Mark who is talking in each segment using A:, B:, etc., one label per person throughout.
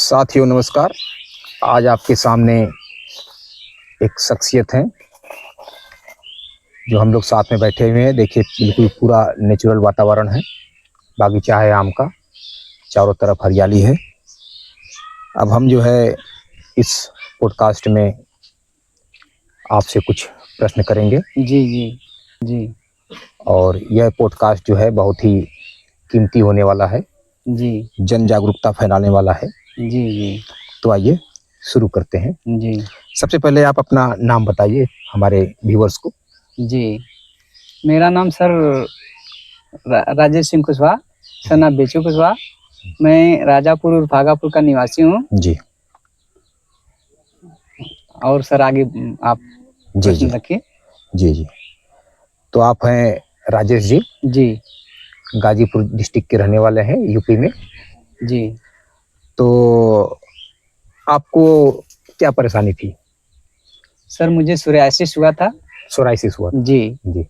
A: साथियों नमस्कार। आज आपके सामने एक शख्सियत है जो हम लोग साथ में बैठे हुए हैं। देखिए बिल्कुल पूरा नेचुरल वातावरण है, बागीचा है आम का, चारों तरफ हरियाली है। अब हम जो है इस पॉडकास्ट में आपसे कुछ प्रश्न करेंगे।
B: जी जी जी
A: और यह पॉडकास्ट जो है बहुत ही कीमती होने वाला है,
B: जी
A: जन जागरूकता फैलाने वाला है।
B: जी जी
A: तो आइए शुरू करते हैं।
B: जी
A: सबसे पहले आप अपना नाम बताइए हमारे व्यूअर्स को।
B: जी मेरा नाम सर राजेश सिंह कुशवाहा, सना बेचू कुशवाहा। मैं राजापुर और भागापुर का निवासी हूँ।
A: जी
B: और सर आगे आप
A: जी जी
B: प्रश्न रखिए।
A: जी जी तो आप हैं राजेश जी,
B: जी
A: गाजीपुर डिस्ट्रिक्ट के रहने वाले हैं, यूपी में।
B: जी
A: तो आपको क्या परेशानी थी?
B: सर मुझे सोरियासिस हुआ था।
A: सोराइसिस हुआ था?
B: जी
A: जी।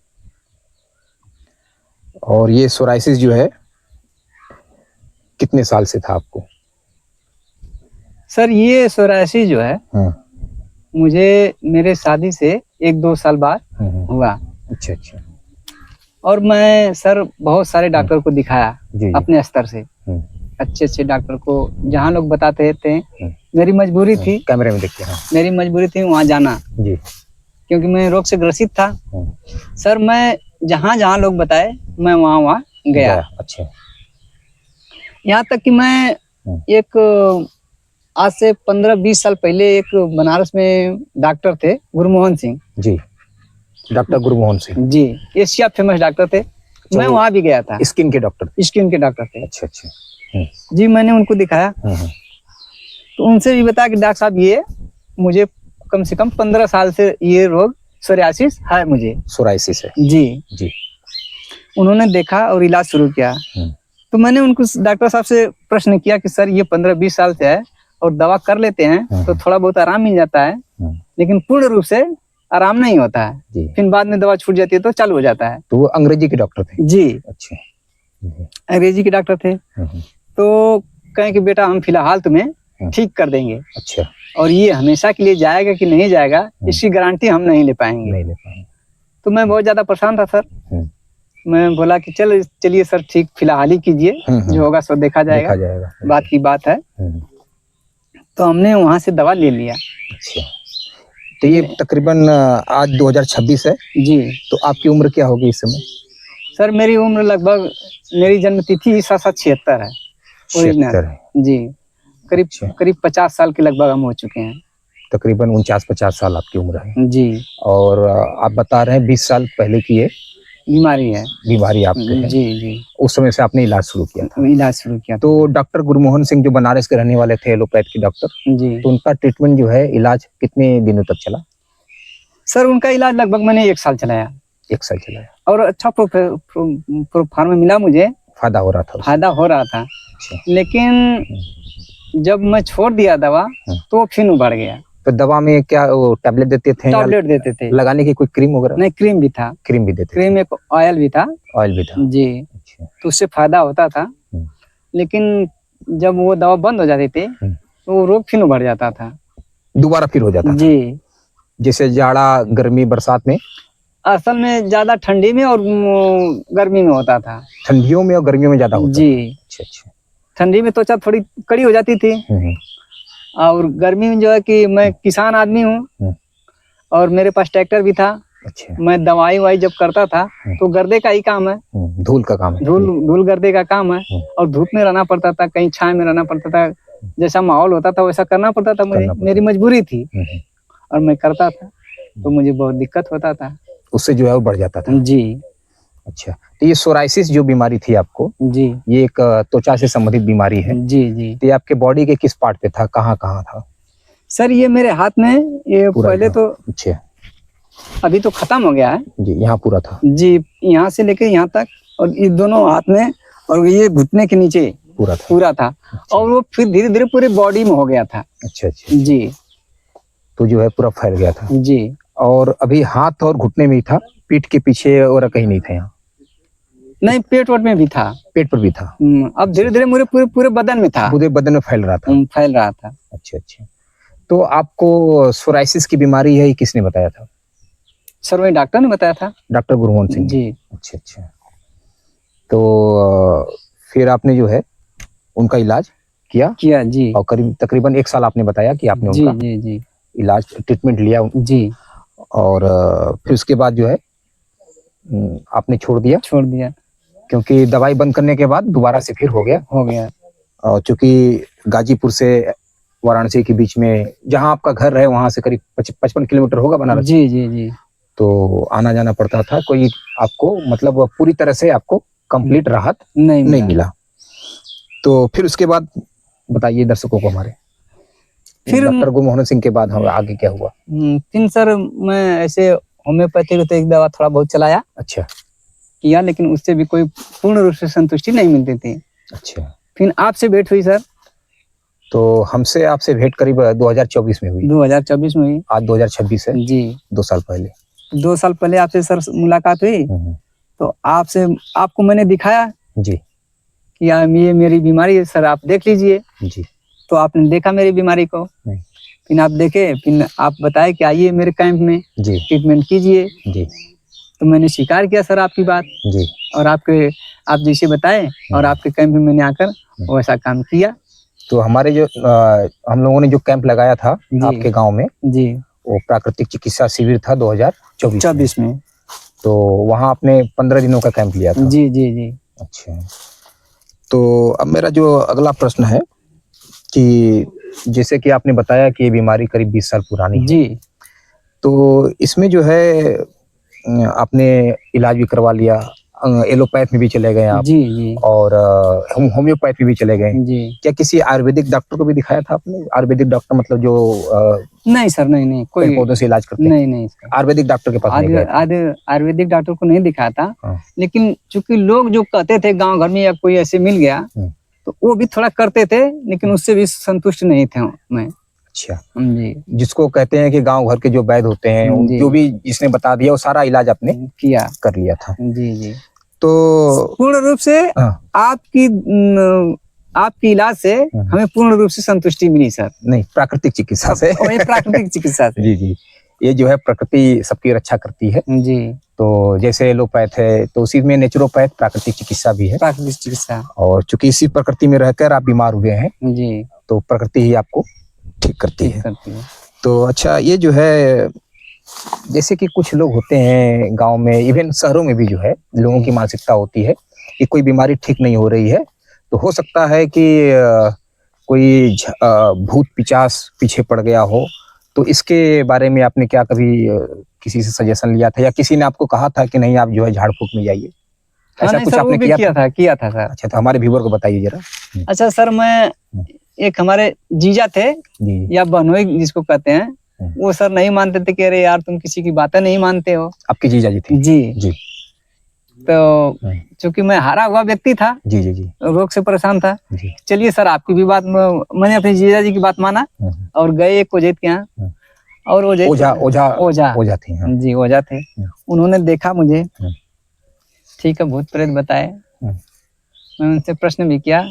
A: और ये सोराइसिस जो है कितने साल से था आपको?
B: सर ये सोरियासिस जो है मुझे मेरे शादी से 1-2 साल बाद हुआ।
A: अच्छा अच्छा।
B: और मैं सर बहुत सारे डॉक्टर को दिखाया
A: जी जी।
B: अपने स्तर से, अच्छे डॉक्टर को, जहाँ लोग बताते थे। मेरी मजबूरी थी,
A: कैमरे में देखते हैं।
B: मेरी मजबूरी थी वहाँ जाना,
A: जी।
B: क्योंकि मैं रोग से ग्रसित था। सर मैं जहाँ जहाँ लोग बताए मैं वहाँ गया।
A: अच्छा।
B: यहाँ तक कि मैं एक आज से 15-20 साल पहले एक बनारस में डॉक्टर थे, Gurmohan Singh
A: ji, doctor Gurmohan Singh
B: ji, Asia famous doctor थे। मैं वहाँ भी गया था।
A: स्किन के डॉक्टर?
B: स्किन के डॉक्टर थे।
A: अच्छा अच्छा।
B: जी मैंने उनको दिखाया, तो उनसे भी बताया कि डॉक्टर साहब ये मुझे कम से कम 15 साल से ये रोग सोरियासिस है मुझे।
A: सोराइसिस है?
B: जी
A: जी।
B: उन्होंने देखा और इलाज शुरू किया। तो मैंने उनको डॉक्टर साहब से प्रश्न किया कि सर ये 15-20 साल से है और दवा कर लेते हैं तो थोड़ा बहुत आराम मिल जाता है, लेकिन पूर्ण रूप से आराम नहीं होता है। फिर बाद में दवा छूट जाती है तो चालू हो जाता है।
A: तो वो अंग्रेजी के डॉक्टर थे?
B: जी
A: अच्छा,
B: अंग्रेजी के डॉक्टर थे। तो कहें कि बेटा हम फिलहाल तुम्हें ठीक कर देंगे। अच्छा। और ये हमेशा के लिए जाएगा कि नहीं जाएगा इसकी गारंटी हम नहीं ले पाएंगे। तो मैं बहुत ज्यादा परेशान था सर। मैं बोला कि चलिए सर ठीक, फिलहाल ही कीजिए, जो होगा सो देखा जाएगा। बात की बात है। तो हमने वहाँ से दवा ले लिया। अच्छा।
A: तो ये तकरीबन आज 2026 है
B: जी।
A: तो आपकी उम्र क्या होगी इस समय?
B: सर मेरी उम्र लगभग, मेरी जन्म तिथि 76 है। 76 जी, करीब 50 साल के लगभग हम हो चुके हैं।
A: तकरीबन 49-50 साल आपकी उम्र है जी। और आप बता रहे हैं 20 साल पहले की ये बीमारी आपके है।
B: जी जी।
A: उस समय से आपने इलाज शुरू किया था?
B: इलाज शुरू किया।
A: तो डॉक्टर गुरमोहन सिंह जो बनारस के रहने वाले थे, एलोपैथ के डॉक्टर जी, तो उनका ट्रीटमेंट जो है, इलाज कितने दिनों तक चला?
B: सर उनका इलाज लगभग मैंने 1 साल चलाया।
A: 1 साल चलाया और
B: अच्छा प्रोफार्म मिला मुझे,
A: फायदा हो रहा था?
B: फायदा हो रहा था। लेकिन जब मैं छोड़ दिया दवा तो फिर बढ़ गया।
A: तो दवा में क्या वो टैबलेट देते थे?
B: टैबलेट देते थे।
A: लगाने की कोई क्रीम वगैरह?
B: नहीं, क्रीम भी था।
A: क्रीम भी देते?
B: क्रीम, एक ऑयल भी था।
A: ऑयल भी था
B: जी। अच्छा। तो उससे फायदा होता था। लेकिन जब वो दवा बंद हो जाती थी तो वो रोग फिर बढ़ जाता था, दोबारा
A: फिर हो जाता था जी। जैसे जाड़ा, गर्मी, बरसात में?
B: असल में ज्यादा ठंडी में और गर्मी में होता था।
A: ठंडियों में और गर्मियों में ज्यादा होता
B: जी। अच्छा अच्छा। ठंडी में त्वचा थोड़ी कड़ी हो जाती थी और गर्मी में जो है कि मैं किसान आदमी हूँ और मेरे पास ट्रैक्टर भी था। अच्छा। मैं दवाई जब करता था तो गर्दे का ही काम है,
A: धूल का काम है।
B: धूल गर्दे का काम है। और धूप में रहना पड़ता था, कहीं छाया में रहना पड़ता था, जैसा माहौल होता था वैसा करना पड़ता था मुझे। मेरी मजबूरी थी और मैं करता था तो मुझे बहुत दिक्कत होता था,
A: उससे जो है वो बढ़ जाता था जी। अच्छा, तो ये सोराइसिस जो बीमारी थी आपको जी, ये एक त्वचा से संबंधित बीमारी है
B: जी जी।
A: तो ये आपके बॉडी के किस पार्ट पे था, कहाँ कहाँ था?
B: सर ये मेरे हाथ में, ये पहले तो, अच्छा, अभी तो खत्म हो गया है
A: जी। यहाँ पूरा था
B: जी, यहाँ से लेके यहाँ तक, और ये दोनों हाथ में, और ये घुटने के नीचे पूरा था। अच्छा। और वो फिर धीरे धीरे पूरी बॉडी में हो गया था। अच्छा अच्छा जी।
A: तो जो है पूरा फैल गया था
B: जी।
A: और अभी हाथ और घुटने में ही था, पीठ के पीछे और कहीं नहीं था यहाँ?
B: नहीं, पेट वोट में भी था।
A: पेट पर भी था?
B: अब धीरे धीरे मेरे पूरे पूरे बदन में था।
A: पूरे बदन में फैल रहा था?
B: फैल रहा था।
A: अच्छा अच्छा। तो आपको सोराइसिस की बीमारी है, ये किसने बताया था?
B: सर वही डॉक्टर ने बताया था।
A: डॉक्टर गुरमोहन सिंह
B: जी।
A: अच्छा अच्छा। तो फिर आपने जो है उनका इलाज किया
B: जी।
A: और करीब तकरीबन 1 साल आपने बताया कि आपने
B: जी
A: उनका
B: जी जी
A: इलाज ट्रीटमेंट लिया
B: जी।
A: और फिर उसके बाद जो है आपने छोड़ दिया क्योंकि दवाई बंद करने के बाद दोबारा से फिर हो गया। और चूंकि गाजीपुर से वाराणसी के बीच में जहां आपका घर है वहां से करीब 55 किलोमीटर होगा बनारस?
B: जी जी जी।
A: तो आना जाना पड़ता था। कोई आपको मतलब पूरी तरह से आपको कंप्लीट राहत नहीं मिला। तो फिर उसके बाद बताइए दर्शकों को हमारे, फिर डॉक्टर गुरमोहन सिंह के बाद हम आगे क्या हुआ?
B: फिर सर मैं ऐसे होम्योपैथी तो एक दवा थोड़ा बहुत चलाया।
A: अच्छा।
B: किया, लेकिन उससे भी कोई पूर्ण रूप से संतुष्टि नहीं मिलती थी।
A: अच्छा।
B: फिर आपसे भेंट हुई सर?
A: तो हमसे आपसे भेंट करीब 2024 में हुई।
B: 2024 में हुई।
A: आज 2026 है
B: जी।
A: 2 साल पहले।
B: 2 साल पहले आपसे सर मुलाकात हुई। तो आपको मैंने दिखाया
A: जी
B: कि ये मेरी बीमारी है सर, आप देख लीजिए।
A: जी।
B: तो आपने देखा मेरी बीमारी को, फिर आप देखे, फिर आप बताए कि आइए मेरे कैंप में
A: जी
B: ट्रीटमेंट कीजिए
A: जी।
B: तो मैंने स्वीकार किया सर आपकी बात
A: जी।
B: और आप जैसे बताए और आपके कैंप में मैंने आकर वैसा काम किया।
A: तो हमारे जो हम लोगों ने जो कैंप लगाया था आपके गांव में
B: जी,
A: वो प्राकृतिक चिकित्सा शिविर था 2024
B: में।
A: तो वहाँ आपने 15 दिनों का कैंप लिया था?
B: जी जी जी।
A: अच्छा। तो अब मेरा जो अगला प्रश्न है कि जैसे कि आपने बताया कि ये बीमारी करीब 20 साल पुरानी है।
B: जी।
A: तो इसमें जो है आपने इलाज भी करवा लिया, एलोपैथ में भी चले गए आप?
B: जी जी।
A: और होम्योपैथ में भी चले गए
B: जी।
A: क्या किसी आयुर्वेदिक डॉक्टर को भी दिखाया था आपने? आयुर्वेदिक डॉक्टर मतलब जो
B: नहीं सर, नहीं कोई
A: पौधों से इलाज करते हैं?
B: नहीं सर,
A: आयुर्वेदिक डॉक्टर के पास नहीं गए?
B: आयुर्वेदिक डॉक्टर को नहीं दिखाया था।
A: हाँ।
B: लेकिन चूंकि लोग जो कहते थे गांव घर में या कोई ऐसे मिल गया तो वो भी थोड़ा करते थे, लेकिन उससे भी संतुष्ट नहीं थे मैं।
A: अच्छा
B: जी।
A: जिसको कहते हैं कि गांव घर के जो वैद्य होते हैं जो भी जिसने बता दिया वो सारा इलाज आपने कर लिया था?
B: जी जी।
A: तो
B: पूर्ण रूप से आपकी इलाज से हमें पूर्ण रूप से संतुष्टि मिली सर।
A: नहीं, प्राकृतिक चिकित्सा से।
B: प्राकृतिक चिकित्सा से।
A: जी जी। ये जो है प्रकृति सबकी रक्षा करती है।
B: जी।
A: तो जैसे एलोपैथ है तो उसी में नेचुरोपैथ प्राकृतिक चिकित्सा भी है।
B: प्राकृतिक चिकित्सा।
A: और चूंकि इसी प्रकृति में रहकर आप बीमार हुए हैं
B: जी,
A: तो प्रकृति ही आपको ठीक करती है। तो अच्छा, ये जो है जैसे कि कुछ लोग होते हैं गांव में, इवन शहरों में भी जो है लोगों की मानसिकता होती है कि कोई बीमारी ठीक नहीं हो रही है तो हो सकता है कि कोई भूत पिचास पीछे पड़ गया हो। तो इसके बारे में आपने क्या कभी किसी से सजेशन लिया था या किसी ने आपको कहा था कि नहीं आप जो है झाड़ फूक में जाइए? ऐसा कुछ आपने
B: किया था सर।
A: अच्छा, तो हमारे व्यूअर को बताइए जरा।
B: अच्छा सर, मैं एक हमारे जीजा थे या बहनोई जिसको कहते हैं, वो सर नहीं मानते थे कि अरे यार तुम किसी की बातें नहीं मानते हो।
A: आपके जीजा जी थे?
B: जी जी। तो चूंकि मैं हारा हुआ व्यक्ति था,
A: जी जी जी,
B: रोग से परेशान था, चलिए सर आपकी भी बात, मैंने अपने जीजा जी की बात माना और गए एक ओझेत के यहाँ। और ओझा
A: थे
B: जी, ओझा थे। उन्होंने देखा मुझे, ठीक है, भूत प्रेत बताए। मैं उनसे प्रश्न भी किया।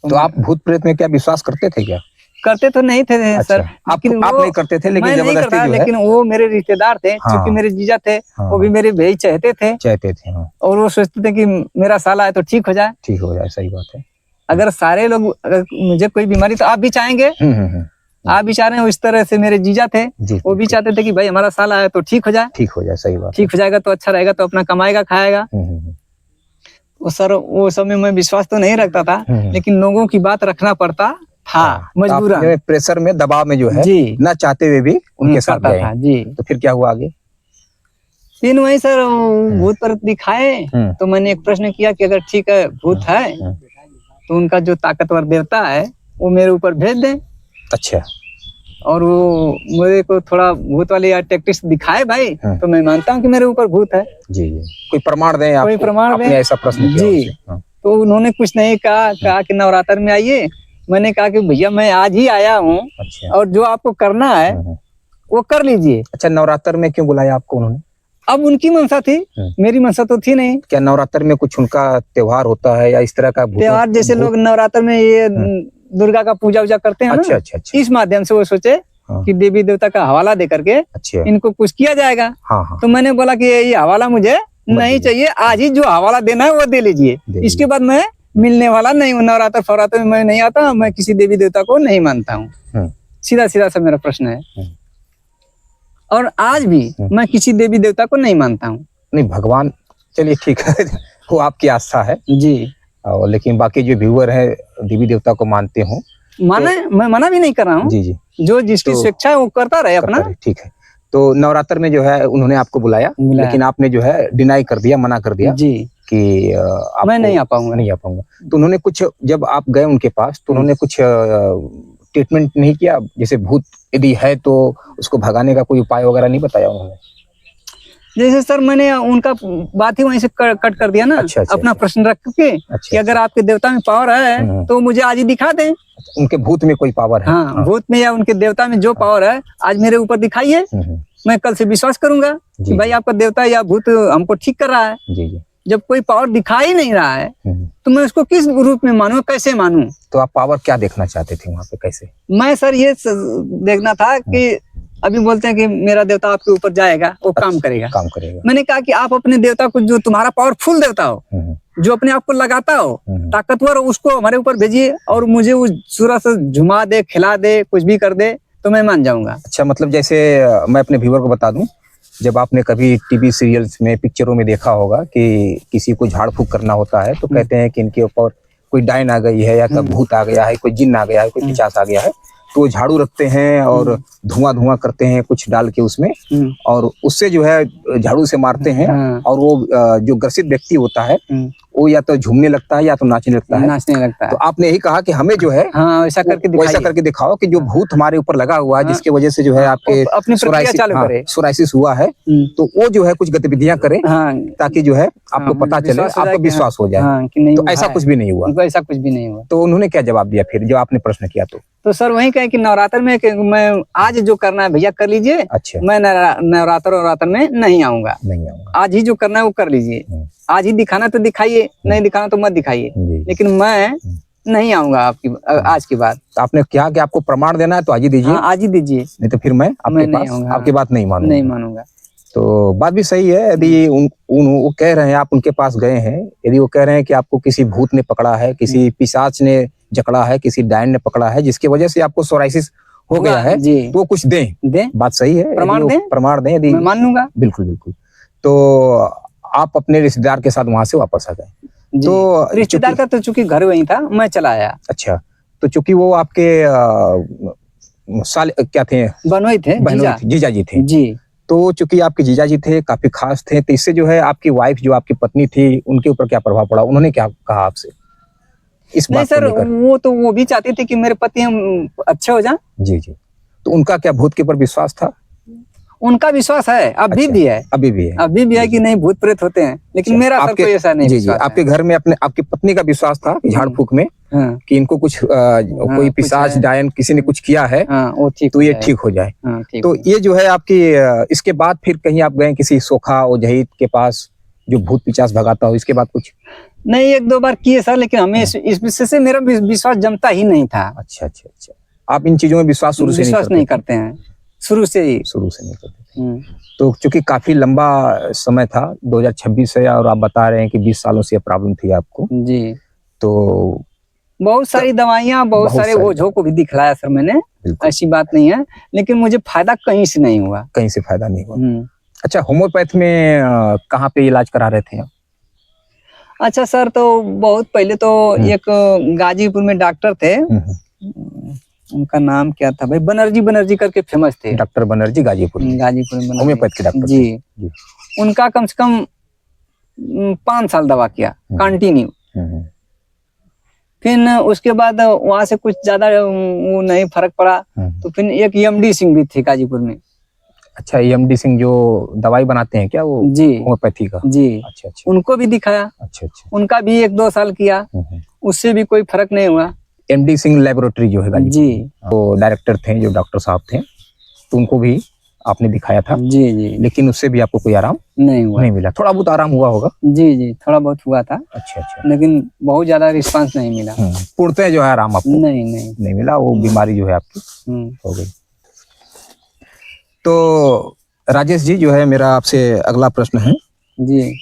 A: तो आप भूत प्रेत में क्या विश्वास करते थे क्या?
B: करते तो नहीं थे सर।
A: आप नहीं करते थे, लेकिन जबरदस्ती जो है।
B: लेकिन वो मेरे रिश्तेदार थे, क्योंकि मेरे जीजा थे, वो भी मेरे भाई चाहते थे। और वो सोचते थे कि मेरा साला है तो ठीक हो जाए।
A: सही बात है।
B: अगर सारे लोग, अगर मुझे कोई बीमारी तो आप भी चाहेंगे। आप भी चाह रहे हैं, इस तरह से मेरे जीजा थे, वो भी चाहते थे कि भाई हमारा साला है तो ठीक हो जाए।
A: सही बात। ठीक
B: हो जाएगा तो अच्छा रहेगा, तो अपना कमाएगा खाएगा। वो सर, वो समय में विश्वास तो नहीं रखता था, लेकिन लोगों की बात रखना पड़ता था मजबूरन।
A: प्रेशर में, दबाव में जो है ना चाहते हुए भी उनके साथ गए था। जी। तो फिर क्या हुआ आगे?
B: फिर वही सर भूत पर दिखाए तो मैंने एक प्रश्न किया कि अगर ठीक है भूत है तो उनका जो ताकतवर देवता है वो मेरे ऊपर भेज दे।
A: अच्छा।
B: और वो मेरे को थोड़ा भूत वाली टैक्टिक्स दिखाए भाई, तो मैं मानता हूँ कि मेरे ऊपर भूत है।
A: जी जी। कोई प्रमाण दें आपको?
B: कोई प्रमाण दें।
A: ऐसा प्रश्न किया
B: जी। तो उन्होंने कुछ नहीं कहा कि नवरात्र में आइए। मैंने कहा कि भैया मैं आज ही आया हूँ। अच्छा। और जो आपको करना है वो कर लीजिए।
A: अच्छा, नवरात्र में क्यों बुलाया आपको उन्होंने?
B: अब उनकी मनसा थी, मेरी मनसा तो थी नहीं।
A: क्या नवरात्र में कुछ उनका त्योहार होता है या इस तरह का
B: त्योहार जैसे लोग नवरात्र में ये दुर्गा का पूजा वूजा करते हैं
A: अच्छा
B: ना,
A: अच्छा अच्छा,
B: इस माध्यम से वो सोचे कि देवी देवता का हवाला दे करके
A: अच्छा
B: इनको कुछ किया जाएगा।
A: हाँ हाँ,
B: तो मैंने बोला कि ये हवाला मुझे नहीं चाहिए, आज ही जो हवाला देना है वो दे लीजिए, इसके बाद मैं मिलने वाला नहीं हूँ। नवरात्र फवरात्र में मैं नहीं आता, मैं किसी देवी देवता को नहीं मानता हूँ। सीधा सीधा सा मेरा प्रश्न है। और आज भी मैं किसी देवी देवता को नहीं मानता हूँ।
A: नहीं भगवान, चलिए ठीक है वो आपकी आस्था है
B: जी,
A: और लेकिन बाकी जो व्यूअर है देवी देवता को मानते हो,
B: माने तो, मैं मना भी नहीं कर रहा हूँ।
A: जी जी,
B: जो जिसकी स्वेच्छा है वो करता रहे अपना।
A: ठीक है। तो नवरात्र में जो है उन्होंने आपको बुलाया, लेकिन आपने जो है डिनाई कर दिया, मना कर दिया
B: जी
A: कि
B: मैं नहीं आ पाऊंगा,
A: नहीं आ पाऊंगा। तो उन्होंने कुछ, जब आप गए उनके पास तो उन्होंने कुछ ट्रीटमेंट नहीं किया? जैसे भूत यदि है तो उसको भगाने का कोई उपाय वगैरह नहीं बताया उन्होंने?
B: जैसे सर मैंने उनका बात ही वहीं से कट कर दिया ना। अच्छा, अपना प्रश्न रख के कि अगर आपके देवता में पावर है तो मुझे आज ही दिखा दें।
A: उनके भूत में कोई पावर है?
B: हाँ, भूत में या उनके देवता में जो पावर है आज मेरे ऊपर दिखाइए, मैं कल से विश्वास करूंगा कि भाई आपका देवता या भूत हमको ठीक कर रहा है। जी। जब कोई पावर दिखाई नहीं रहा है तो मैं उसको किस रूप में मानूं, कैसे मानूं?
A: तो आप पावर क्या देखना चाहते थे वहाँ पे, कैसे?
B: मैं सर ये देखना था कि अभी बोलते हैं कि मेरा देवता आपके ऊपर जाएगा, वो काम करेगा। मैंने कहा कि आप अपने देवता को, जो तुम्हारा पावरफुल देवता हो, जो अपने आप को लगाता हो, ताकतवर हो, उसको हमारे ऊपर भेजिए और मुझे उस सूरज से झुमा दे, खिला दे, कुछ भी कर दे तो मैं मान जाऊंगा।
A: अच्छा, मतलब जैसे मैं अपने व्यूअर को बता दूं, जब आपने कभी टीवी सीरियल्स में, पिक्चरों में देखा होगा कि किसी को झाड़ फूक करना होता है तो कहते हैं कि इनके ऊपर कोई डायन आ गई है या भूत आ गया है, कोई जिन्न आ गया है, कोई पिशाच आ गया है, तो झाड़ू रखते हैं और धुआं करते हैं कुछ डाल के उसमें, और उससे जो है झाड़ू से मारते हैं और वो जो ग्रसित व्यक्ति होता है वो या तो झूमने लगता है या तो नाचने लगता है। तो आपने यही कहा कि हमें जो है
B: वैसा
A: करके दिखाओ कि जो भूत हमारे ऊपर लगा हुआ है, जिसके वजह से जो है आपके
B: अपनी प्रक्रिया चालू करे,
A: सोराइसिस हुआ है, तो वो जो है कुछ गतिविधियां करे ताकि जो है आपको पता चले, आपको विश्वास हो जाए। तो ऐसा कुछ भी नहीं हुआ?
B: ऐसा कुछ भी नहीं हुआ।
A: तो उन्होंने क्या जवाब दिया फिर जब आपने प्रश्न किया?
B: तो सर वही कहे कि नवरात्र में मैं आज जो करना है भैया कर लीजिए। अच्छा, मैं नवरात्र में नहीं आऊंगा। आज ही जो करना है वो कर लीजिए, आज ही दिखाना तो दिखाइए, नहीं दिखाना तो मत दिखाइए, लेकिन मैं नहीं आऊंगा आपकी आज की बात।
A: तो आपने क्या कि आपको प्रमाण देना है तो आज ही दीजिए।
B: आज ही दीजिए,
A: नहीं तो फिर मैं आपकी बात नहीं मानूंगा। तो बात भी सही है। यदि वो कह रहे हैं, आप उनके पास गए हैं, यदि वो कह रहे हैं कि आपको किसी भूत ने पकड़ा है, किसी पिशाच ने जकड़ा है, किसी डायन ने पकड़ा है, जिसकी वजह से आपको सोराइसिस हो गया है, तो कुछ दें। बात सही है, प्रमाण दें, यदि
B: मान लूंगा।
A: बिल्कुल। तो आप अपने रिश्तेदार के साथ वहां से वापस आ गए। तो
B: रिश्तेदार का तो चूंकि घर वहीं था, मैं चला आया।
A: अच्छा, तो चूंकि वो आपके साल क्या थे?
B: बनोई थे,
A: जीजा जी थे जी। तो चूंकि आपके जीजा जी थे, काफी खास थे, तो इससे जो है आपकी वाइफ, जो आपकी पत्नी थी, उनके ऊपर क्या प्रभाव पड़ा? उन्होंने क्या कहा आपसे इस बात को लेकर?
B: वो भी चाहते थे कि मेरे पति हम अच्छे हो जाएं।
A: जी। तो उनका क्या भूत के ऊपर विश्वास था?
B: उनका विश्वास है, अभी भी है कि नहीं भूत प्रेत होते हैं, लेकिन मेरा कोई ऐसा नहीं।
A: जी। आपके घर में आपकी पत्नी का विश्वास था झाड़ फूक में कि इनको कुछ कोई पिशाच डायन किसी ने कुछ किया है तो ये ठीक हो जाए। तो ये जो है आपकी, इसके बाद फिर कहीं आप गए किसी सोखा ओझई के पास जो भूत पिशाच भगाता हो? इसके बाद कुछ
B: नहीं, 1-2 बार किए सर, लेकिन हमें इस विषय से मेरा विश्वास जमता ही नहीं था।
A: अच्छा। आप इन चीजों में विश्वास शुरू से
B: नहीं करते हैं? शुरू से नहीं
A: करते। तो चूंकि काफी लंबा समय था, 2026 है, और आप बता रहे हैं कि 20 सालों से प्रॉब्लम थी आपको जी। तो
B: बहुत सारी दवाइयाँ, बहुत सारे ओझों को भी दिखलाया सर मैंने, ऐसी बात नहीं है, लेकिन मुझे फायदा कहीं से नहीं हुआ।
A: कहीं से फायदा नहीं हुआ? अच्छा, होम्योपैथ में कहाँ पे इलाज करा रहे थे आप?
B: अच्छा सर, तो बहुत पहले तो एक गाजीपुर में डॉक्टर थे, उनका नाम क्या था भाई, बनर्जी करके फेमस थे।
A: डॉक्टर बनर्जी, गाजीपुर में होम्योपैथ के डॉक्टर
B: जी। उनका कम से कम 5 साल दवा किया कंटिन्यू। फिर उसके बाद वहां से कुछ ज्यादा वो नहीं फर्क पड़ा, तो फिर एक एमडी सिंह भी थे गाजीपुर में।
A: अच्छा, एमडी सिंह जो दवाई बनाते हैं क्या वो? जी, होम्योपैथी का जी। अच्छा,
B: उनको भी दिखाया। अच्छा। उनका भी 1-2 साल किया, उससे भी कोई फर्क नहीं हुआ।
A: एमडी सिंह लेबोरेटरी जो है जी, तो डायरेक्टर थे, जो डॉक्टर साहब थे, तो उनको भी आपने दिखाया था,
B: जी जी,
A: लेकिन उससे भी आपको कोई आराम
B: नहीं हुआ।
A: नहीं मिला। थोड़ा बहुत आराम हुआ होगा।
B: जी जी, थोड़ा बहुत हुआ था,
A: अच्छा अच्छा।
B: लेकिन बहुत ज्यादा रिस्पांस नहीं मिला।
A: पूर्णतः जो है आराम आपको
B: नहीं नहीं
A: नहीं मिला, वो बीमारी जो है आपकी हो गई। तो राजेश जी, जो है मेरा आपसे अगला प्रश्न है
B: जी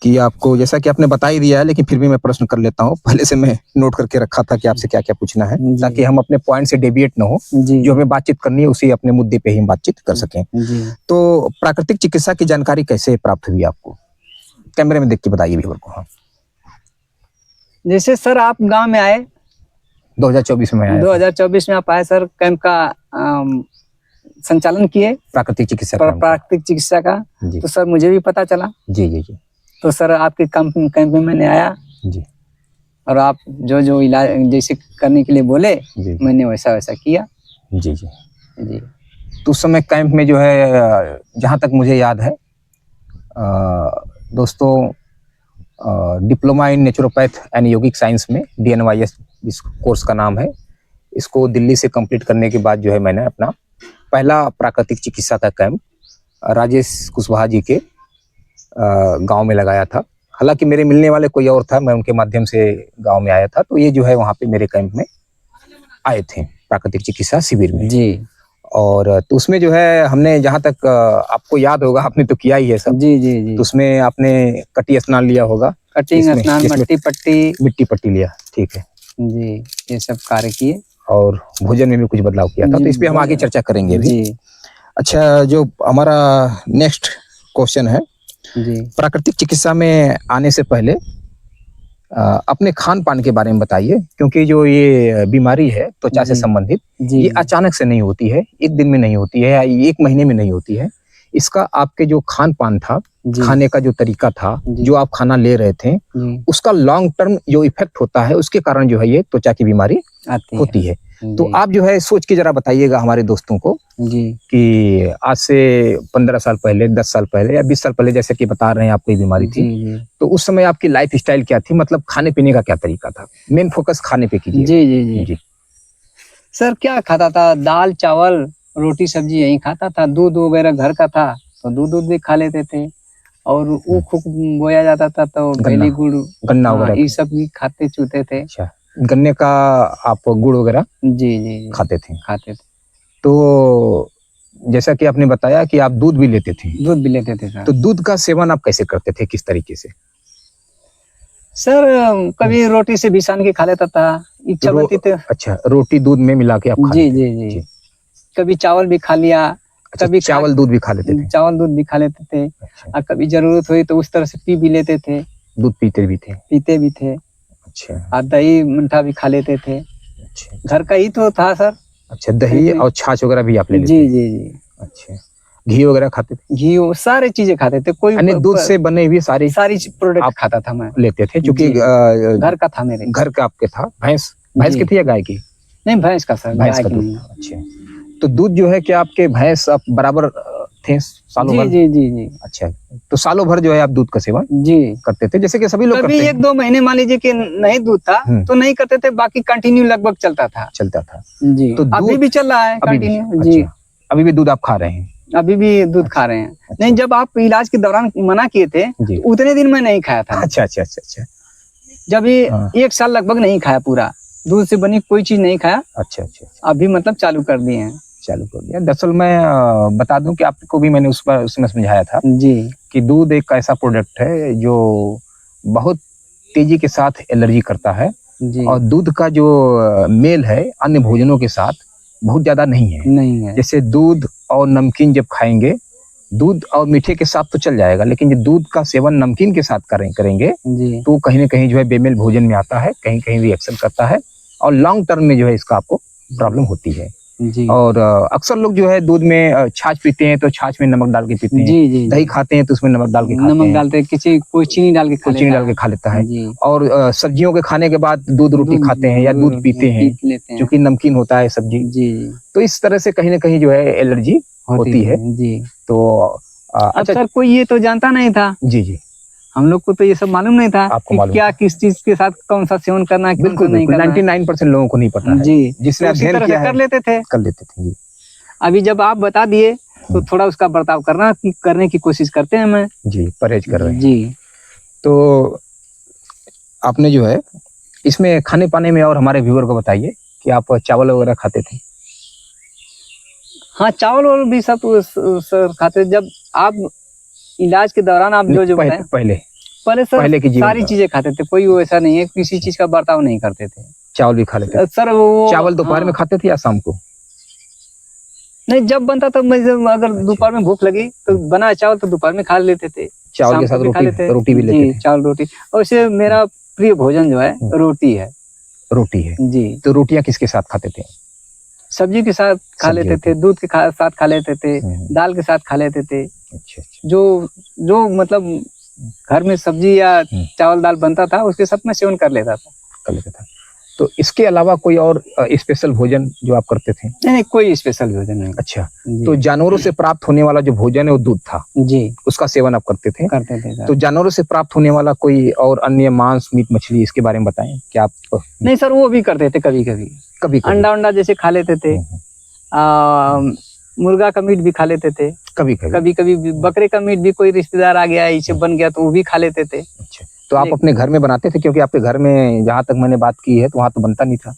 A: कि आपको, जैसा कि आपने बता ही दिया है, लेकिन फिर भी मैं प्रश्न कर लेता हूँ। पहले से मैं नोट करके रखा था कि आपसे क्या क्या पूछना है,
B: जी।
A: ताकि हम अपने पॉइंट से डेविएट ना हो।
B: जी
A: जो हमें बातचीत करनी है उसी अपने मुद्दे पे ही हम बातचीत कर सकें।
B: जी।
A: तो प्राकृतिक चिकित्सा की जानकारी कैसे प्राप्त हुई आपको? कैमरे में देख के बताइए व्यूअर को। हाँ,
B: जैसे सर आप गांव में आए
A: 2024 में आया था।
B: 2024 में आप आए सर, कैंप का संचालन किए
A: प्राकृतिक चिकित्सा कैंप का।
B: प्राकृतिक चिकित्सा का।
A: जी
B: तो सर मुझे भी पता चला।
A: जी जी जी।
B: तो सर आपके कैंप में मैंने आया
A: जी
B: और आप जो जो इलाज जैसे करने के लिए बोले,
A: जी
B: मैंने वैसा वैसा किया।
A: जी जी
B: जी।
A: तो उस समय कैंप में जो है, जहाँ तक मुझे याद है दोस्तों, diploma in naturopath and yogic science में DNYS इस कोर्स का नाम है, इसको दिल्ली से कंप्लीट करने के बाद जो है मैंने अपना पहला प्राकृतिक चिकित्सा का कैंप राजेश कुशवाहा जी के गांव में लगाया था। हालांकि मेरे मिलने वाले कोई और था, मैं उनके माध्यम से गांव में आया था। तो ये जो है वहाँ पे मेरे कैंप में आए थे प्राकृतिक चिकित्सा शिविर में।
B: जी।
A: और तो उसमें जो है हमने, जहाँ तक आपको याद होगा, आपने तो किया ही है सब।
B: जी जी जी।
A: तो उसमें आपने कटी स्नान लिया होगा,
B: कटिंग स्नान, मिट्टी
A: पट्टी लिया, ठीक है
B: जी, ये सब कार्य किए।
A: और भोजन में भी कुछ बदलाव किया था, तो इस पे हम आगे चर्चा करेंगे अभी।
B: जी।
A: अच्छा, जो हमारा नेक्स्ट क्वेश्चन है,
B: जी।
A: प्राकृतिक चिकित्सा में आने से पहले अपने खान पान के बारे में बताइए, क्योंकि जो ये बीमारी है त्वचा से संबंधित, ये अचानक से नहीं होती है, एक दिन में नहीं होती है या एक महीने में नहीं होती है। इसका आपके जो खान पान था, खाने का जो तरीका था, जो आप खाना ले रहे थे, उसका लॉन्ग टर्म जो इफेक्ट होता है, उसके कारण जो है ये त्वचा की बीमारी होती है। तो आप जो है सोच के जरा बताइएगा हमारे दोस्तों को कि आज से 15 साल पहले, 10 साल पहले या 20 साल पहले, जैसे कि बता रहे हैं आपको ये बीमारी थी, तो उस समय आपकी लाइफ स्टाइल क्या थी, मतलब खाने पीने का क्या तरीका था? मेन फोकस खाने पे कीजिए।
B: जी जी जी जी। सर क्या खाता था, दाल चावल रोटी सब्जी यही खाता था। दूध वगैरह घर का था तो दूध भी खा लेते थे। और ऊख बोया जाता था तो बेली गुड़, गन्ना वगैरह ये सब भी खाते चूते थे।
A: अच्छा, गन्ने का आप गुड़ वगैरह
B: जी जी
A: खाते थे?
B: तो
A: जैसा कि आपने बताया कि आप दूध भी लेते थे।
B: दूध भी लेते थे सर।
A: तो दूध का सेवन आप कैसे करते थे, किस तरीके से?
B: सर कभी रोटी से भी सान के खा लेता था, इच्छा होती थी।
A: अच्छा, रोटी दूध में मिला के आप खा
B: जी जी जी। कभी चावल भी खा लिया।
A: अच्छा, कभी चावल दूध भी खा लेते थे?
B: चावल दूध भी खा लेते थे। अच्छा। और कभी जरूरत हुई तो उस तरह से पी भी लेते थे।
A: दूध पीते भी थे? अच्छा।
B: और दही मट्ठा भी खा लेते थे। अच्छा। घर का ही तो था सर।
A: अच्छा, दही और छाछ वगैरह भी आप ले लेते?
B: जी जी जी।
A: अच्छा, घी वगैरह खाते थे?
B: घी सारी चीजें खाते थे। कोई
A: दूध से बने हुए सारी
B: प्रोडक्ट आप खाता था, मैं
A: लेते थे, क्योंकि
B: घर का था, मेरे
A: घर का आपके था। भैंस की थी या गाय की?
B: नहीं, भैंस का सर,
A: भैंस का दूध। अच्छा, तो दूध जो है कि आपके भैंस आप बराबर थे सालों भर?
B: जी जी जी।
A: अच्छा, तो सालों भर जो है आप दूध का सेवन
B: जी
A: करते थे, जैसे कि सभी लोग करते हैं?
B: कभी 1-2 महीने मान लीजिए कि नहीं दूध था तो नहीं करते थे, बाकी कंटिन्यू लगभग चलता था जी। तो अभी भी चल रहा है कंटिन्यू जी।
A: अभी भी दूध आप खा रहे हैं?
B: अभी भी दूध खा रहे हैं। नहीं, जब आप इलाज के दौरान मना किए थे उतने दिन में नहीं खाया था।
A: अच्छा अच्छा अच्छा अच्छा।
B: जब ये 1 साल लगभग नहीं खाया, पूरा दूध से बनी कोई चीज नहीं खाया।
A: अच्छा अच्छा।
B: अभी मतलब चालू कर दिए हैं।
A: चालू कर दिया। दरअसल मैं बता दूं कि आपको भी मैंने उसमें समझाया था
B: जी
A: कि दूध एक ऐसा प्रोडक्ट है जो बहुत तेजी के साथ एलर्जी करता है जी। और दूध का जो मेल है अन्य भोजनों के साथ बहुत ज्यादा नहीं है। जैसे दूध और नमकीन जब खाएंगे, दूध और मीठे के साथ तो चल जाएगा, लेकिन जब दूध का सेवन नमकीन के साथ करेंगे जी। तो कहीं ना कहीं जो है बेमेल भोजन में आता है, कहीं कहीं रिएक्शन करता है और लॉन्ग टर्म में जो है इसका आपको प्रॉब्लम होती है जी। और अक्सर लोग जो है दूध में छाछ पीते हैं तो छाछ में नमक डाल के पीते हैं जी, जी। दही खाते हैं तो उसमें नमक डाल के खाते हैं। नमक डालते हैं, कोई चीनी डाल के खा लेता है जी। और सब्जियों के खाने के बाद दूध रोटी खाते हैं या दूध पीते हैं, जो कि नमकीन होता है सब्जी जी। तो इस तरह से कहीं ना कहीं जो है एलर्जी होती है जी। तो अच्छा सर, कोई ये तो जानता नहीं था जी जी। हम लोग को तो ये सब मालूम नहीं था आपको कि क्या किस चीज के साथ कौन सा सेवन करना है, बिल्कुल नहीं करना। 99% लोगों को नहीं पता है जी। जिसने अध्ययन किया है कर लेते थे जी। अभी जब आप बता दिए
B: तो थोड़ा उसका बर्ताव करने की कोशिश करते हैं मैं।
A: जी, परहेज कर रहे हैं।
B: जी।
A: तो आपने जो है इसमें खाने पाने में और हमारे व्यूअर को बताइए कि आप चावल वगैरह खाते थे?
B: हाँ, चावल और भी सब सर खाते। जब आप इलाज के दौरान आप जो बताएं, पहले सर
A: पहले की जीवन
B: सारी चीजें खाते थे, कोई वो ऐसा नहीं है किसी चीज का बर्ताव नहीं करते थे।
A: चावल भी खा लेते थे?
B: सर वो
A: चावल दोपहर में खाते थे या शाम को?
B: नहीं, जब बनता था अगर दोपहर में भूख लगी तो बना चावल तो दोपहर में खा लेते थे।
A: चावल के साथ रोटी भी लेते थे?
B: चावल रोटी। और इसे मेरा प्रिय भोजन जो है रोटी है।
A: रोटी है जी। तो रोटियां किसके साथ खाते थे?
B: सब्जी के साथ खा लेते थे, दूध के साथ खा लेते थे, दाल के साथ खा लेते थे।
A: अच्छा।
B: जो मतलब घर में सब्जी या चावल दाल बनता था उसके साथ में सेवन कर लेता था।
A: तो इसके अलावा कोई और स्पेशल भोजन जो आप करते थे?
B: नहीं, कोई स्पेशल भोजन नहीं।
A: अच्छा। तो जानवरों से प्राप्त होने वाला जो भोजन है वो दूध था
B: जी,
A: उसका सेवन आप करते थे?
B: करते थे।
A: तो जानवरों से प्राप्त होने वाला कोई और अन्य मांस, मीट, मछली, इसके बारे में बताएं क्या आप?
B: नहीं सर, वो भी करते थे कभी कभी। अंडा जैसे खा लेते थे। मुर्गा का मीट भी खा लेते थे कभी कभी। बकरे का मीट भी कोई रिश्तेदार आ गया, इसे बन गया तो वो भी खा लेते थे।
A: अच्छा। तो आप अपने घर में बनाते थे? क्योंकि आपके घर में जहाँ तक मैंने बात की है तो वहाँ तो बनता नहीं था।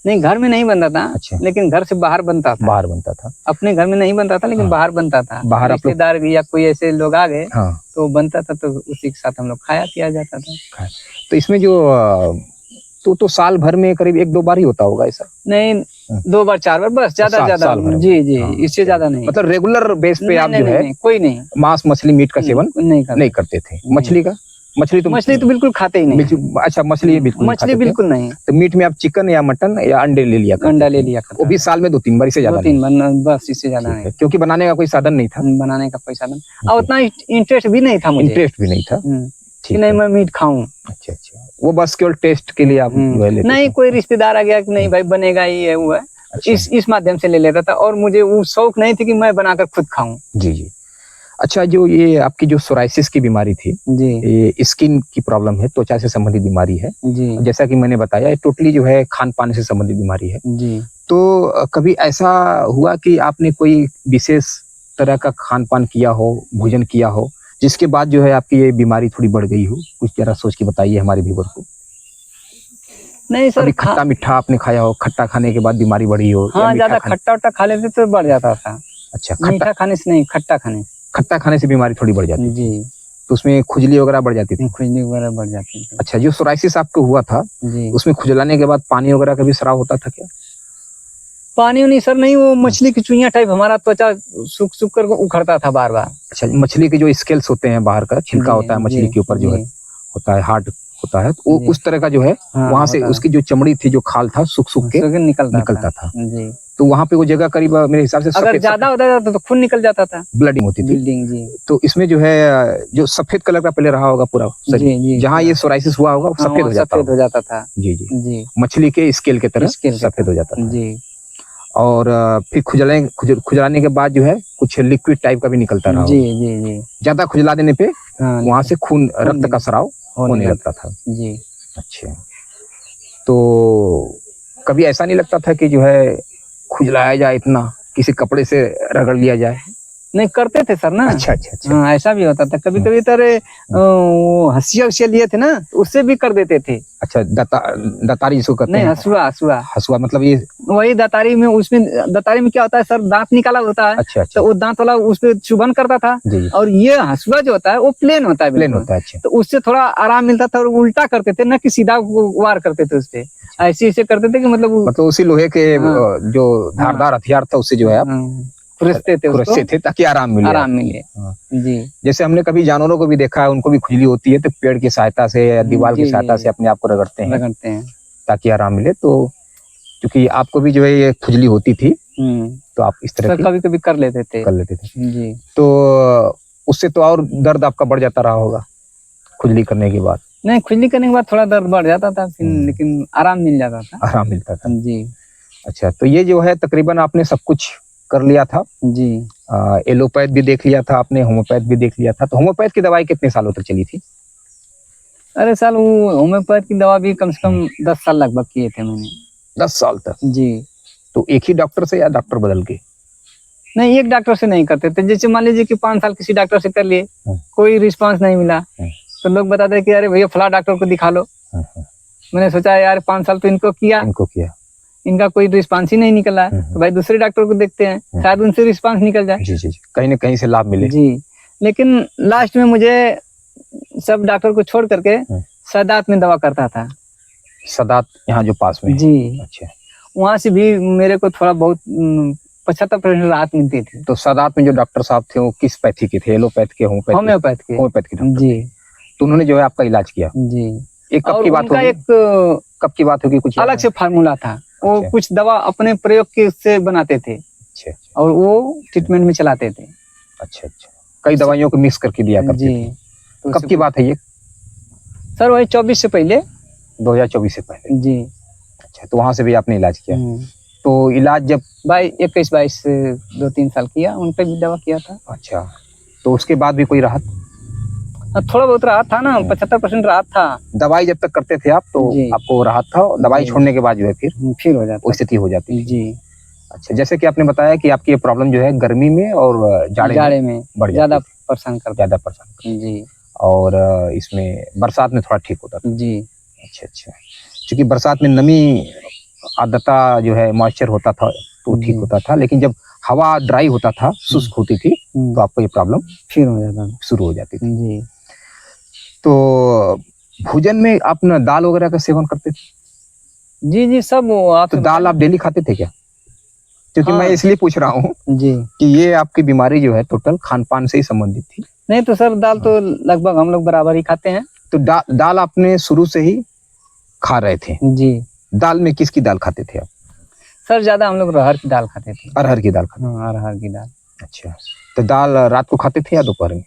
B: नहीं, घर में नहीं बनता था। अच्छा। लेकिन घर से बाहर बनता था। अपने घर में नहीं बनता था, लेकिन बाहर बनता था। बाहर रिश्तेदार या कोई ऐसे लोग आ गए तो बनता था, तो उसी के साथ हम लोग खाया पिया जाता था।
A: तो इसमें जो तो साल भर में करीब 1-2 बार ही होता होगा ऐसा?
B: नहीं, 2 बार 4 बार बस, ज्यादा जी, इससे ज्यादा नहीं।
A: मतलब रेगुलर बेस पे आप जो है
B: कोई नहीं
A: मांस, मछली, मीट का सेवन नहीं करते थे? मछली तो
B: बिल्कुल खाते ही नहीं।
A: अच्छा, मछली बिल्कुल
B: नहीं।
A: तो मीट में आप चिकन या मटन या अंडा ले लिया
B: वो
A: भी साल में 2-3 बार, इससे ज्यादा नहीं?
B: बस, इससे ज्यादा नहीं,
A: क्योंकि बनाने का कोई साधन नहीं था।
B: और उतना इंटरेस्ट भी नहीं था कि नहीं मैं मीट खाऊं।
A: अच्छा। वो बस केवल टेस्ट के लिए आप
B: नहीं, कोई रिश्तेदार आ गया कि नहीं भाई बनेगा, ये वो है। इस माध्यम से ले लेता था, और मुझे वो शौक नहीं थी कि मैं बनाकर खुद खाऊं।
A: जी। अच्छा, जो ये आपकी जो सोराइसिस की बीमारी थी जी, ये स्किन की प्रॉब्लम है, त्वचा से संबंधित बीमारी है जी। जैसा कि मैंने बताया, ये टोटली जो है खान पान से संबंधित बीमारी है जी। तो कभी ऐसा हुआ कि आपने कोई विशेष तरह का खान पान किया हो, भोजन किया हो, जिसके बाद जो है आपकी ये बीमारी थोड़ी बढ़ गई हो? कुछ जरा सोच के बताइए हमारे व्यूअर को।
B: नहीं सर,
A: खट्टा मीठा आपने खाया हो, खट्टा खाने के बाद बीमारी बढ़ी हो?
B: हाँ, ज्यादा खट्टा खा लेते तो बढ़ जाता था।
A: अच्छा,
B: मीठा खाने से नहीं, खट्टा खाने
A: से बीमारी थोड़ी बढ़ जाती जी। तो उसमें खुजली वगैरह बढ़ जाती थी?
B: खुजली वगैरह बढ़ जाती थी।
A: अच्छा, जो सोराइसिस आपको हुआ था जी, उसमें खुजलाने के बाद पानी वगैरह का भी स्राव होता था क्या?
B: पानी नहीं सर, नहीं, वो मछली की चुइयां टाइप हमारा त्वचा सूख कर उखड़ता था बार बार।
A: अच्छा, मछली के जो स्केल्स होते हैं, बाहर का छिलका होता है मछली के ऊपर जो है होता है, हार्ड होता है, तो उस तरह का जो है वहां से उसकी जो चमड़ी थी, जो खाल था, सूख के निकलता था जी। तो वहाँ पे वो जगह करीब मेरे हिसाब से
B: अगर ज्यादा होता था तो खून निकल जाता था,
A: ब्लडिंग होती थी जी। तो इसमें जो है जो सफेद कलर का पहले रहा होगा पूरा शरीर, जहाँ ये सोराइसिस हुआ होगा सफेद हो जाता था जी। मछली के स्केल के तरह सफेद हो जाता था जी। और फिर खुजलाने के बाद जो है कुछ लिक्विड टाइप का भी निकलता रहा जी। ज्यादा खुजला देने पे वहां से खून, रक्त का स्राव होने लगता था जी। अच्छा, तो कभी ऐसा नहीं लगता था कि जो है खुजलाया जाए, इतना किसी कपड़े से रगड़ लिया जाए?
B: नहीं, करते थे सर ना।
A: अच्छा।
B: हाँ, ऐसा भी होता था कभी कभी। हंसिया लिए थे ना, उससे भी कर देते थे।
A: अच्छा, दातारी जिसको कहते हैं?
B: नहीं,
A: हसुआ मतलब ये
B: वही दातारी में। उसमें दातारी में क्या होता है सर, दांत निकाला होता है।
A: अच्छा।
B: तो वो दांत वाला उस पे चुभन करता था और ये हसुआ जो होता है वो प्लेन होता है।
A: अच्छा।
B: तो उससे थोड़ा आराम मिलता था, और उल्टा करते थे, न कि सीधा वार करते थे उससे। ऐसे करते थे कि मतलब
A: उसी लोहे के जो धारदार हथियार था उससे जो है खुरसते थे ताकि आराम मिले
B: जी।
A: जैसे हमने कभी जानवरों को भी देखा है, उनको भी खुजली होती है तो पेड़ की सहायता से या दीवार की सहायता से अपने आप को रगड़ते हैं ताकि आराम मिले। तो क्योंकि आपको भी जो है ये खुजली होती थी तो आप इस तरह
B: कभी कभी कर लेते थे
A: जी। तो उससे तो और दर्द आपका बढ़ जाता रहा होगा खुजली करने के बाद?
B: नहीं, खुजली करने के बाद थोड़ा दर्द बढ़ जाता था, लेकिन आराम मिल जाता था।
A: आराम मिलता था
B: जी।
A: अच्छा, तो ये जो है तकरीबन आपने सब कुछ कर लिया था
B: जी।
A: एलोपैथ भी देख लिया था आपने, होम्योपैथ भी देख लिया था। तो होम्योपैथ की दवाई कितने सालों तक चली थी?
B: अरे साल, वो होम्योपैथ की दवा भी कम से कम 10 साल लगभग किए थे मैंने।
A: 10 साल तक
B: जी।
A: तो एक ही डॉक्टर से या डॉक्टर बदल के?
B: नहीं, एक डॉक्टर से नहीं करते थे। जैसे मान लीजिए कि 5 साल किसी डॉक्टर से कर लिए, कोई रिस्पांस नहीं मिला, तो लोग बताते हैं कि अरे भैया फला डॉक्टर को दिखा लो। मैंने सोचा यार 5 साल तो इनको किया, इनका कोई रिस्पांस ही नहीं निकला है, तो भाई दूसरे डॉक्टर को देखते हैं, शायद उनसे रिस्पांस निकल जाए।
A: जी जी, कहीं ना कहीं से लाभ मिले।
B: जी, लेकिन लास्ट में मुझे सब डॉक्टर को छोड़ करके सदात में दवा करता था।
A: सदात यहाँ जो पास में है?
B: जी,
A: अच्छा,
B: वहां से भी मेरे को थोड़ा बहुत 75% राहत मिलती थी।
A: तो सदात में जो डॉक्टर साहब थे वो किस पैथी के थे? एलोपैथ के,
B: होम्योपैथ के?
A: होम्योपैथ के डॉक्टर
B: जी।
A: तो उन्होंने जो है आपका इलाज किया?
B: जी।
A: एक कब की बात होगी? कब की बात होगी? कुछ
B: अलग से फार्मूला था, वो कुछ दवा अपने प्रयोग के से बनाते थे। अच्छा। और वो ट्रीटमेंट में चलाते थे। अच्छा अच्छा,
A: कई दवाइयों को मिक्स करके दिया करते थे। तो कब की बात है ये?
B: सर वही 24 से पहले।
A: 2024 से पहले? जी। अच्छा, तो वहां से भी आपने इलाज किया? तो इलाज जब
B: 21-22 से 2-3 साल किया, उन पे भी दवा किया था।
A: अच्छा, तो उसके बाद भी कोई राहत?
B: थोड़ा बहुत राहत था ना, 75% राहत था।
A: दवाई जब तक करते थे आप तो आपको राहत था, दवाई छोड़ने के बाद जो है फिर हो जाता, स्थिति हो जाती? जी। अच्छा, जैसे कि आपने बताया कि आपकी ये प्रॉब्लम जो है गर्मी में और जाड़े में बढ़
B: ज्यादा परेशान करता।
A: जी। और इसमें बरसात में थोड़ा ठीक होता था? जी। अच्छा अच्छा, क्योंकि बरसात में नमी आर्द्रता जो है मॉइस्चर होता था तो ठीक होता था, लेकिन जब हवा ड्राई होता था, शुष्क होती थी, तो आपको ये प्रॉब्लम फिर शुरू हो जाती थी। जी। तो भोजन में आप ना दाल वगैरह का सेवन करते थे?
B: जी जी, सब।
A: तो दाल आप डेली खाते थे क्या? क्योंकि मैं इसलिए पूछ रहा हूँ जी कि ये आपकी बीमारी जो है टोटल खान पान से ही संबंधित थी।
B: नहीं तो सर, दाल तो लगभग हम लोग बराबर ही खाते हैं।
A: तो दाल आपने शुरू से ही खा रहे थे? जी। दाल में किसकी दाल खाते थे आप?
B: सर ज्यादा हम लोग अरहर की दाल खाते थे।
A: अरहर की दाल खाते?
B: अरहर की दाल।
A: अच्छा, तो दाल रात को खाते थे या दोपहर में?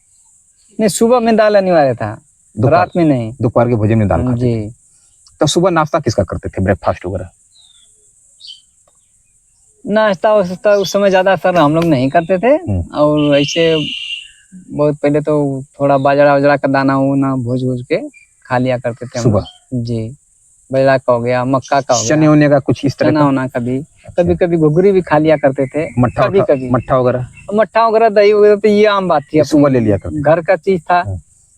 B: नहीं, सुबह में दाल अनिवार्य था, रात में नहीं।
A: दोपहर के भोजन में दाल खाते थे? तो सुबह नाश्ता किसका करते थे, ब्रेकफास्ट वगैरह?
B: नाश्ता उस समय ज्यादा सर हम लोग नहीं करते थे, और ऐसे बहुत पहले तो थोड़ा बाजरा वजरा का दाना ना भूज के खा लिया करते थे सुबह। जी, बाजरा का हो गया, मक्का का हो गया,
A: चने होने का कुछ इस तरह
B: चना होना, कभी कभी घुघरी भी खा लिया करते थे। मट्ठा वगैरह दही वगैरह तो ये आम बात थी,
A: सुबह ले लिया करते,
B: घर का चीज था।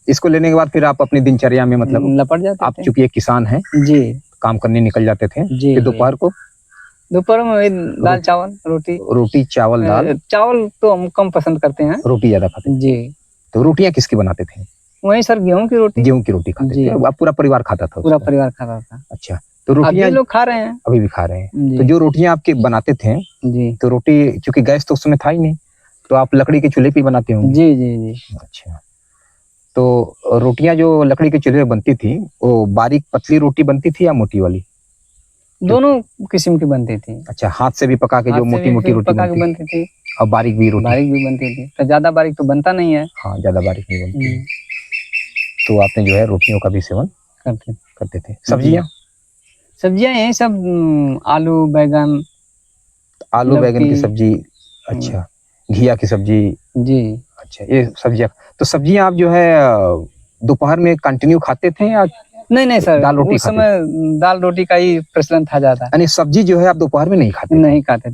A: इसको लेने के बाद फिर आप अपनी दिनचर्या में मतलब
B: लपट जाते।
A: आप चूंकि एक किसान हैं जी, काम करने निकल जाते थे जी। दोपहर में वही दाल चावल रोटी चावल दाल।
B: चावल तो हम कम पसंद करते हैं,
A: रोटी ज्यादा खाते हैं जी। तो रोटियां किसकी बनाते थे?
B: वही सर गेहूं की रोटी
A: खाते थे। अब पूरा परिवार खाता था?
B: पूरा परिवार खाता था।
A: अच्छा, तो रोटियां
B: लोग खा रहे हैं,
A: अभी भी खा रहे हैं। तो जो रोटियां आपके बनाते थे जी, तो रोटी चूंकि गैस तो उस समय था ही नहीं, तो आप लकड़ी के चूल्हे पे बनाते होंगे?
B: जी जी जी।
A: अच्छा, तो रोटियां जो लकड़ी के चूल्हे पे बनती थी वो बारीक पतली रोटी बनती थी या मोटी वाली?
B: दोनों किस्म की बनती थी।
A: अच्छा, हाथ से भी पका के जो मोटी मोटी रोटी
B: बनती थी,
A: और बारीक भी
B: बनती थी। तो ज्यादा बारीक तो बनता नहीं है।
A: हाँ, ज्यादा बारीक नहीं बनती। तो आपने जो है रोटियों का भी सेवन करते थे। सब्जियां
B: यही सब, आलू बैगन
A: की सब्जी। अच्छा, घिया की सब्जी जी। अच्छा, ये सब्जियां, तो सब्जियां आप जो है दोपहर में कंटिन्यू खाते थे या
B: नहीं सर, दाल रोटी? उस समय दाल रोटी का ही प्रचलन था ज्यादा।
A: यानी सब्जी जो है आप दोपहर में नहीं खाते थे?
B: नहीं खाते थे।